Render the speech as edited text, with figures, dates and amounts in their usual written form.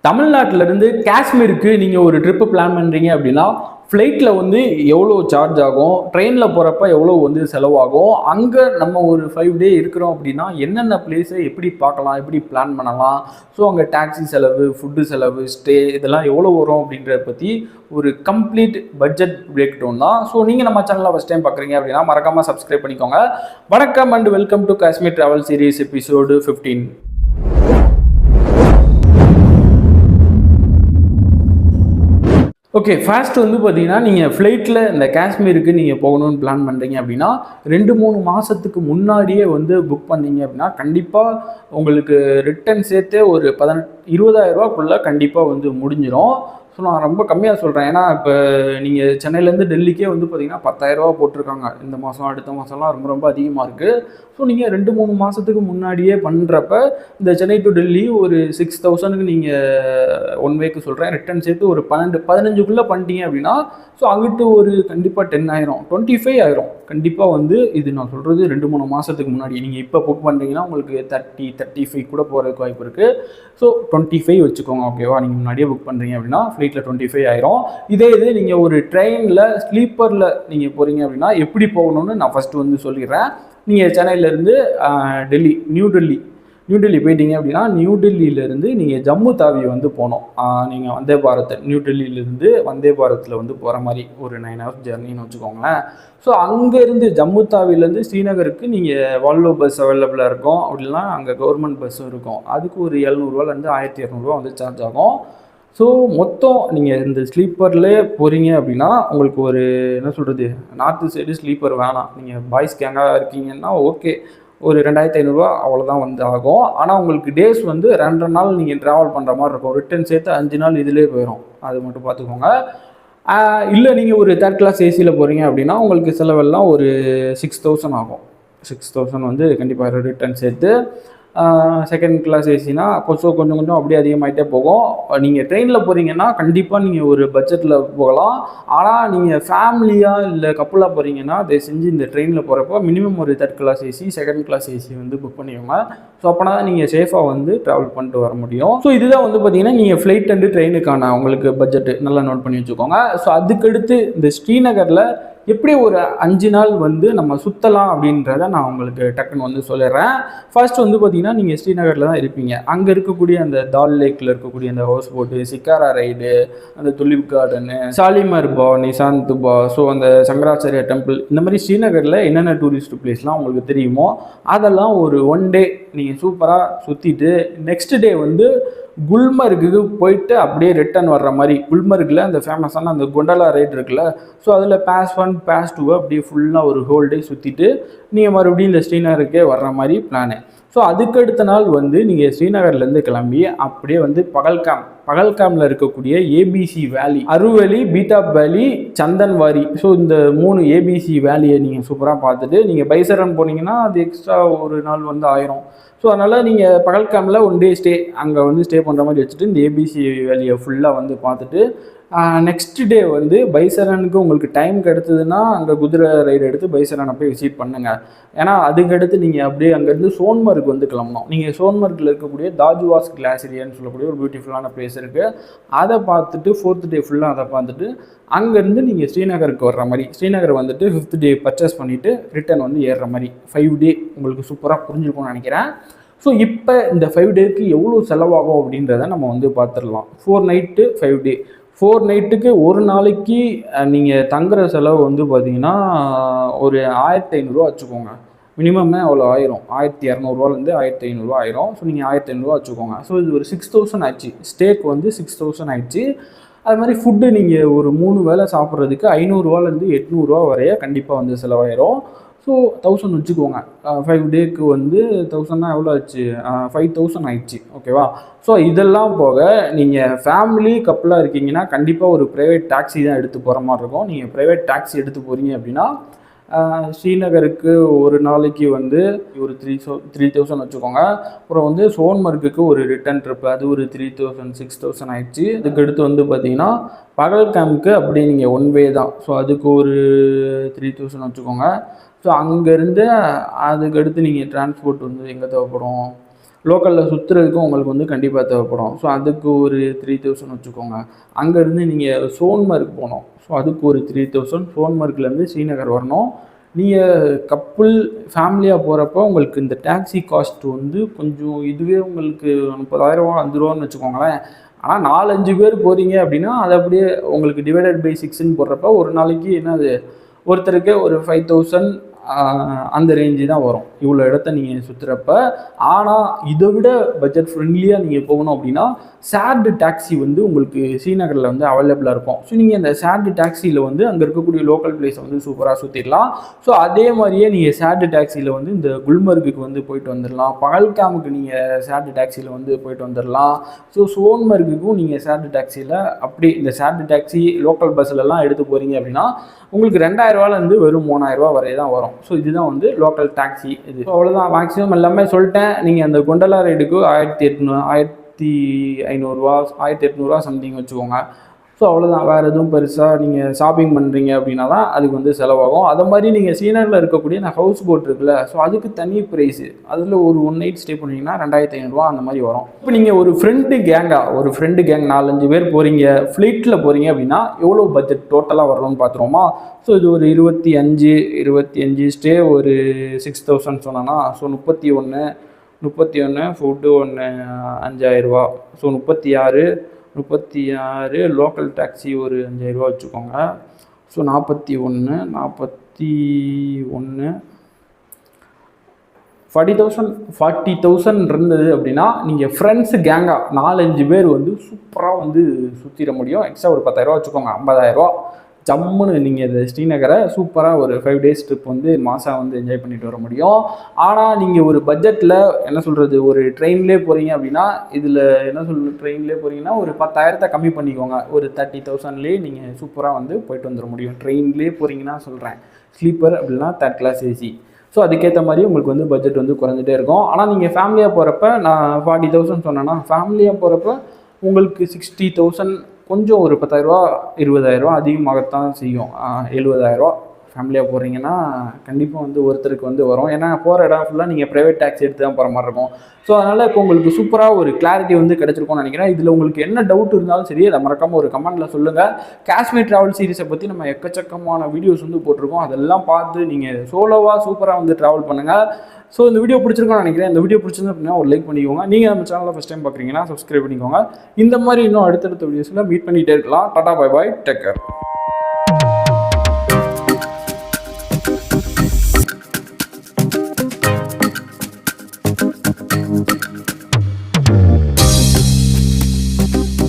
தமிழ்நாட்டிலேருந்து காஷ்மீருக்கு நீங்கள் ஒரு ட்ரிப்பு பிளான் பண்ணுறீங்க அப்படின்னா ஃப்ளைட்டில் வந்து எவ்வளோ சார்ஜ் ஆகும், ட்ரெயினில் போகிறப்ப எவ்வளோ வந்து செலவாகும், அங்கே நம்ம ஒரு 5 டே இருக்கிறோம் அப்படின்னா என்னென்ன பிளேஸை எப்படி பார்க்கலாம், எப்படி பிளான் பண்ணலாம், ஸோ அங்கே டாக்ஸி செலவு, ஃபுட்டு செலவு, ஸ்டே இதெல்லாம் எவ்வளோ வரும் அப்படின்றத பற்றி ஒரு கம்ப்ளீட் பட்ஜெட் பிரேக் டவுன் தான். ஸோ நீங்கள் நம்ம சேனலில் ஃபஸ்ட் டைம் பார்க்குறீங்க அப்படின்னா மறக்காமல் சப்ஸ்கிரைப் பண்ணிக்கோங்க. வணக்கம் and welcome to Kashmir travel series episode 15. Okay, first வந்து பார்த்தீங்கன்னா நீங்கள் ஃப்ளைட்டில் இந்த காஷ்மீருக்கு நீங்கள் போகணும்னு பிளான் பண்ணுறீங்க அப்படின்னா 2-3 மாதத்துக்கு முன்னாடியே வந்து புக் பண்ணீங்க அப்படின்னா கண்டிப்பாக உங்களுக்கு ரிட்டர்ன் சேர்த்தே ஒரு 20,000 ரூபாக்குள்ளே கண்டிப்பாக வந்து முடிஞ்சிடும். ஸோ நான் ரொம்ப கம்மியாக சொல்கிறேன், ஏன்னா இப்போ நீங்கள் சென்னையிலேருந்து டெல்லிக்கே வந்து பார்த்தீங்கன்னா 10,000 ரூபா போட்டிருக்காங்க இந்த மாதம், அடுத்த மாதம்லாம் ரொம்ப ரொம்ப அதிகமாக இருக்குது. ஸோ நீங்கள் 2-3 மாதத்துக்கு முன்னாடியே பண்ணுறப்ப இந்த சென்னை டு டெல்லி ஒரு 6,000க்கு நீங்கள் 1 வேக்கு சொல்கிறேன், ரிட்டர்ன் சேர்த்து ஒரு 12-15க்குள்ளே பண்ணிட்டீங்க அப்படின்னா ஸோ அங்கிட்டு ஒரு கண்டிப்பாக 10 ஆயிரும், 25 ஆயிரும் கண்டிப்பாக. வந்து இது நான் சொல்கிறது 2-3 மாதத்துக்கு முன்னாடி. நீங்கள் இப்போ புக் பண்ணுறீங்கன்னா உங்களுக்கு 30-35 கூட போகிறதுக்கு வாய்ப்பு இருக்குது. ஸோ 25 வச்சுக்கோங்க, ஓகேவா? நீங்கள் முன்னாடியே புக் பண்ணுறீங்க அப்படின்னா ஃப்ளைட்டில் 25 ஆயிரும். இதே இது நீங்கள் ஒரு ட்ரெயினில் ஸ்லீப்பரில் நீங்கள் போகிறீங்க அப்படின்னா எப்படி போகணும்னு நான் ஃபஸ்ட்டு வந்து சொல்லிடுறேன். நீங்கள் சென்னையிலேருந்து நியூ டெல்லி போயிட்டீங்க அப்படின்னா நியூ டெல்லியிலேருந்து நீங்கள் ஜம்மு தாவி வந்து போகணும். நீங்கள் வந்தே பாரத் நியூ டெல்லியிலேருந்து வந்தே பாரத்தில் வந்து போகிற மாதிரி ஒரு 9 hours ஜர்னின்னு வச்சுக்கோங்களேன். ஸோ அங்கேருந்து ஜம்மு தாவிலேருந்து ஸ்ரீநகருக்கு நீங்கள் வால்வோ பஸ் அவைலபிளாக இருக்கும், அப்படின்னா அங்கே கவர்மெண்ட் பஸ்ஸும் இருக்கும். அதுக்கு ஒரு 700ரூவாலேருந்து 1,200 வந்து சார்ஜ் ஆகும். ஸோ மொத்தம் நீங்கள் இந்த ஸ்லீப்பர்லேயே போகிறீங்க அப்படின்னா உங்களுக்கு ஒரு என்ன சொல்கிறது, நார்த்து சைடு ஸ்லீப்பர் வேணாம், நீங்கள் பாய்ஸ் கேங்காக இருக்கீங்கன்னா ஓகே, ஒரு 2,500 அவ்வளோதான் வந்து ஆகும். ஆனால் உங்களுக்கு டேஸ் வந்து 2 நாள் நீங்கள் ட்ராவல் பண்ணுற மாதிரி இருக்கும், ரிட்டர்ன் சேர்த்து 5 நாள் இதிலே போயிடும், அது மட்டும் பார்த்துக்கோங்க. இல்லை நீங்கள் ஒரு 3rd class ஏசியில் போகிறீங்க அப்படின்னா உங்களுக்கு செலவெல்லாம் ஒரு 6,000 ஆகும். 6,000 வந்து கண்டிப்பாக ரிட்டர்ன் சேர்த்து. 2nd class ஏசினா கொஞ்சம் அப்படியே அதிகமாகிட்டே போகும். நீங்கள் ட்ரெயினில் போகிறீங்கன்னா கண்டிப்பாக நீங்கள் ஒரு பட்ஜெட்டில் போகலாம். ஆனால் நீங்கள் ஃபேமிலியாக இல்லை கப்புளாக போகிறீங்கன்னா அதை செஞ்சு இந்த ட்ரெயினில் போகிறப்போ மினிமம் ஒரு 3rd class AC 2nd class AC வந்து புக் பண்ணிக்கோங்க. ஸோ அப்போனா தான் நீங்கள் சேஃபாக வந்து ட்ராவல் பண்ணிட்டு வர முடியும். ஸோ இதுதான் வந்து பார்த்தீங்கன்னா நீங்கள் ஃப்ளைட் அண்டு ட்ரெயினுக்கான உங்களுக்கு பட்ஜெட்டு நல்லா நோட் பண்ணி வச்சுக்கோங்க. ஸோ அதுக்கடுத்து இந்த ஸ்ரீநகரில் எப்படி ஒரு 5 நாள் வந்து நம்ம சுற்றலாம் அப்படின்றத நான் உங்களுக்கு டக்குன்னு வந்து சொல்லிடுறேன். ஃபர்ஸ்ட் வந்து பார்த்தீங்கன்னா நீங்கள் ஸ்ரீநகரில் தான் இருப்பீங்க. அங்கே இருக்கக்கூடிய அந்த தால் லேக்கில் இருக்கக்கூடிய அந்த ஹவுஸ் போட்டு, சிக்காரா ரைடு, அந்த துலிப் கார்டனு, ஷாலிமார் பா, நிசாந்த் பா, ஸோ அந்த சங்கராச்சாரியா டெம்பிள், இந்த மாதிரி ஸ்ரீநகரில் என்னென்ன டூரிஸ்ட் பிளேஸ்லாம் உங்களுக்கு தெரியுமோ அதெல்லாம் ஒரு 1 டே நீங்கள் சூப்பராக சுற்றிட்டு நெக்ஸ்ட் டே வந்து குல்மர்க்கு போயிட்டு அப்படியே ரிட்டர்ன் வர்ற மாதிரி. குல்மர்கில் அந்த ஃபேமஸான அந்த கொண்டலா ரைட் இருக்குல்ல, ஸோ அதில் PAS 1 PAS 2 அப்படியே ஃபுல்லாக ஒரு ஹோல் டே சுற்றிட்டு நீங்கள் மறுபடியும் இந்த ஸ்ரீநகருக்கே வர்ற மாதிரி பிளானு. ஸோ அதுக்கடுத்த நாள் வந்து நீங்கள் ஸ்ரீநகர்லேருந்து கிளம்பி அப்படியே வந்து பகல்காமில் இருக்கக்கூடிய ABC வேலி, அருவலி, பீட்டாப் வேலி, சந்தன்வாரி, ஸோ இந்த 3 ABC வேலியை நீங்கள் சூப்பராக பார்த்துட்டு நீங்கள் பைசரன் போனீங்கன்னா அது எக்ஸ்ட்ரா ஒரு நாள் வந்து ஆயிரும். ஸோ அதனால் நீங்கள் பகல்காமில் 1 டே ஸ்டே அங்கே வந்து ஸ்டே பண்ணுற மாதிரி வச்சுட்டு இந்த ABC வேலியை ஃபுல்லாக வந்து பார்த்துட்டு நெக்ஸ்ட் டே வந்து பைசரனுக்கு உங்களுக்கு டைம் கிடச்சதுன்னா அங்கே குதிரை ரைடு எடுத்து பைசரனை போய் விசிட் பண்ணுங்கள். ஏன்னா அதுக்கடுத்து நீங்கள் அப்படியே அங்கேருந்து சோன்மர்க் வந்து கிளம்பணும். நீங்கள் சோன்மர்க்கில் இருக்கக்கூடிய தாஜுவாஸ் கிளாசியர்னு சொல்லக்கூடிய ஒரு பியூட்டிஃபுல்லான பிளேஸ் இருக்குது, அதை பார்த்துட்டு 4th டே ஃபுல்லாக அதை பார்த்துட்டு அங்கேருந்து நீங்கள் ஸ்ரீநகருக்கு வர்ற மாதிரி, ஸ்ரீநகர் வந்துட்டு 5th டே பர்ச்சேஸ் பண்ணிவிட்டு ரிட்டர்ன் வந்து ஏறுற மாதிரி 5 டே உங்களுக்கு சூப்பராக புரிஞ்சிருக்கும்னு நினைக்கிறேன். ஸோ இப்போ இந்த 5 டேக்கு எவ்வளோ செலவாகும் அப்படின்றத நம்ம வந்து பார்த்துடலாம். 4 நைட்டு 5 டே. 4 நைட்டுக்கு ஒரு நாளைக்கு நீங்கள் தங்குற செலவு வந்து பார்த்தீங்கன்னா ஒரு 1,500 வச்சுக்கோங்க. மினிமமே அவ்வளோ ஆயிரும், 1,200 1,500 ஆயிரும். ஸோ நீங்கள் 1,500 வச்சுக்கோங்க. ஸோ இது ஒரு 6,000 ஆயிடுச்சு. ஸ்டேக்கு வந்து 6,000 ஆயிடுச்சு. அது மாதிரி ஃபுட்டு நீங்கள் ஒரு 3 வேளை சாப்பிட்றதுக்கு 500 800 வரைய கண்டிப்பாக வந்து செலவாயிரும். ஸோ 1000 வச்சுக்கோங்க. 5 டேக்கு வந்து 1000னா எவ்வளோ ஆச்சு, 5,000 ஆயிடுச்சு, ஓகேவா? ஸோ இதெல்லாம் போக நீங்கள் ஃபேமிலி கப்பலாக இருக்கீங்கன்னா கண்டிப்பாக ஒரு ப்ரைவேட் டாக்ஸி தான் எடுத்து போகிற மாதிரி இருக்கும். நீங்கள் ப்ரைவேட் டாக்ஸி எடுத்து போகிறீங்க அப்படின்னா ஸ்ரீநகருக்கு ஒரு நாளைக்கு வந்து ஒரு 3,000 வச்சுக்கோங்க. அப்புறம் வந்து சோன்மர்க்கு ஒரு ரிட்டர்ன் ட்ரிப், அது ஒரு 3,000 6,000 ஆயிடுச்சு. அதுக்கடுத்து வந்து பார்த்தீங்கன்னா பகல்காமுக்கு அப்படியே நீங்கள் 1 வே தான், ஸோ அதுக்கு ஒரு 3,000 வச்சுக்கோங்க. ஸோ அங்கேருந்து அதுக்கடுத்து நீங்கள் டிரான்ஸ்போர்ட் வந்து எங்கே தேவைப்படும், லோக்கலில் சுற்றுறதுக்கும் உங்களுக்கு வந்து கண்டிப்பாக தேவைப்படும். ஸோ அதுக்கு ஒரு 3000 வச்சுக்கோங்க. அங்கேருந்து நீங்கள் சோன்மர்க் போகணும். ஸோ அதுக்கு ஒரு 3000. சோன்மர்க்லேருந்து ஸ்ரீநகர் வரணும். நீங்கள் கப்புள் ஃபேமிலியாக போகிறப்போ உங்களுக்கு இந்த டாக்ஸி காஸ்ட் வந்து கொஞ்சம் இதுவே உங்களுக்கு 30,000 ₹5 வச்சுக்கோங்களேன். ஆனால் 4-5 பேர் போகிறீங்க அப்படின்னா அது அப்படியே உங்களுக்கு டிவைடட் பை 6ன்னு போடுறப்ப ஒரு நாளைக்கு என்னது ஒருத்தருக்கு ஒரு 5,000 அந்த ரேஞ்சு தான் வரும் இவ்வளோ இடத்த நீங்கள் சுற்றுறப்ப. ஆனால் இதை விட பட்ஜெட் ஃப்ரெண்ட்லியாக நீங்கள் போகணும் அப்படின்னா ஷேர்டு டாக்ஸி வந்து உங்களுக்கு ஸ்ரீநகரில் வந்து அவைலபிளாக இருக்கும். ஸோ நீங்கள் அந்த ஷேர்டு டாக்ஸியில் வந்து அங்கே இருக்கக்கூடிய லோக்கல் பிளேஸை வந்து சூப்பராக சுற்றிடலாம். ஸோ அதே மாதிரியே நீங்கள் ஷேர்டு டாக்ஸியில் வந்து இந்த குல்மர்குக்கு வந்து போயிட்டு வந்துடலாம். பகல்காமுக்கு நீங்கள் ஷேர்டு டாக்ஸியில் வந்து போயிட்டு வந்துடலாம். ஸோ சோன்மர்குக்கும் நீங்கள் ஷேர்டு டாக்ஸியில் அப்படி இந்த ஷேர்டு டாக்ஸி லோக்கல் பஸ்ஸிலலாம் எடுத்து போகிறீங்க அப்படின்னா உங்களுக்கு 2000 வெறும் 3000 வரை தான் வரும். ஸோ இதுதான் வந்து லோக்கல் டாக்ஸி. இது அவ்வளோதான், மேக்ஸிமம் எல்லாமே சொல்லிட்டேன். நீங்கள் அந்த கொண்டலா ரைடுக்கு 1800 சம்திங் வச்சுக்கோங்க. ஸோ அவ்வளோதான், வேறு எதுவும் பெருசாக நீங்கள் ஷாப்பிங் பண்ணுறீங்க அப்படின்னா தான் அதுக்கு வந்து செலவாகும். அது மாதிரி நீங்கள் ஸ்ரீநகரில் இருக்கக்கூடிய நான் ஹவுஸ் போட் இருக்குல்ல, ஸோ அதுக்கு தனி ப்ரைஸு. அதில் ஒரு 1 நைட் ஸ்டே பண்ணிங்கன்னா 2500 அந்த மாதிரி வரும். இப்போ நீங்கள் ஒரு ஃப்ரெண்டு கேங் 4-5 பேர் போகிறீங்க, ஃப்ளைட்டில் போகிறீங்க அப்படின்னா எவ்வளோ பட்ஜெட் டோட்டலாக வரணும்னு பார்த்துருவோமா? ஸோ இது ஒரு 25 ஸ்டே ஒரு 6000 சொன்னோன்னா, ஸோ 31 ஃபுட்டு ஒன்று 5000. ஸோ 36 லோக்கல் டாக்ஸி ஒரு 5000 வச்சுக்கோங்க. ஸோ 41 40,000 இருந்தது அப்படின்னா நீங்கள் ஃப்ரெண்ட்ஸு கேங்காக 4-5 பேர் வந்து சூப்பராக வந்து சுற்றிட முடியும். எக்ஸ்ட்ரா ஒரு 10,000 வச்சுக்கோங்க, 50,000 ஜம்முன்னு நீங்கள் இந்த ஸ்ரீநகரை சூப்பராக ஒரு 5 days ட்ரிப் வந்து மாதம் வந்து என்ஜாய் பண்ணிட்டு வர முடியும். ஆனால் நீங்கள் ஒரு பட்ஜெட்டில் என்ன சொல்கிறது, ஒரு ட்ரெயின்லேயே போகிறீங்க அப்படின்னா இதில் ட்ரெயின்லேயே போகிறீங்கன்னா ஒரு 10,000 கம்மி பண்ணிக்கோங்க. ஒரு 30,000லேயே நீங்கள் சூப்பராக வந்து போயிட்டு வந்துட முடியும். ட்ரெயின்லேயே போகிறீங்கன்னா சொல்கிறேன், ஸ்லீப்பர் அப்படின்னா 3rd class AC. ஸோ அதுக்கேற்ற மாதிரி உங்களுக்கு வந்து பட்ஜெட் வந்து குறைஞ்சிட்டே இருக்கும். ஆனால் நீங்கள் ஃபேமிலியாக போகிறப்ப நான் 40,000 சொன்னேன்னா, ஃபேமிலியாக போகிறப்ப உங்களுக்கு 60,000 கொஞ்சம் ஒரு 10,000 20,000 அதிகமாகத்தான் செய்யும். 70,000 ஃபேமிலியாக போகிறீங்கன்னா கண்டிப்பாக வந்து ஒருத்தருக்கு வந்து வரும். ஏன்னா போகிற இடம் ஃபுல்லாக நீங்கள் ப்ரைவேட் டாக்ஸி எடுத்து தான் போகிற மாதிரி இருக்கும். ஸோ அதனால் இப்போ உங்களுக்கு சூப்பராக ஒரு கிளாரிட்டி வந்து கிடச்சிருக்கும்னு நினைக்கிறேன். இதில் உங்களுக்கு என்ன டவுட் இருந்தாலும் சரி, அதை மறக்காமல் ஒரு கமெண்ட்டில் சொல்லுங்கள். காஷ்மீர் ட்ராவல் சீரிஸை பற்றி நம்ம எக்கச்சக்கமான வீடியோஸ் வந்து போட்டிருக்கோம். அதெல்லாம் பார்த்து நீங்கள் சோலோவாக சூப்பராக வந்து ட்ராவல் பண்ணுங்கள். ஸோ இந்த வீடியோ பிடிச்சிருக்கோன்னு நினைக்கிறேன். இந்த வீடியோ பிடிச்சிருந்து அப்படின்னா ஒரு லைக் பண்ணிக்கோங்க. நீங்கள் நம்ம சேனலில் ஃபஸ்ட் டைம் பார்க்குறீங்கன்னா சப்ஸ்கிரைப் பண்ணிக்கோங்க. இந்த மாதிரி இன்னும் அடுத்தடுத்த வீடியோஸில் மீட் பண்ணிகிட்டே இருக்கலாம். Tata, bye bye, take care.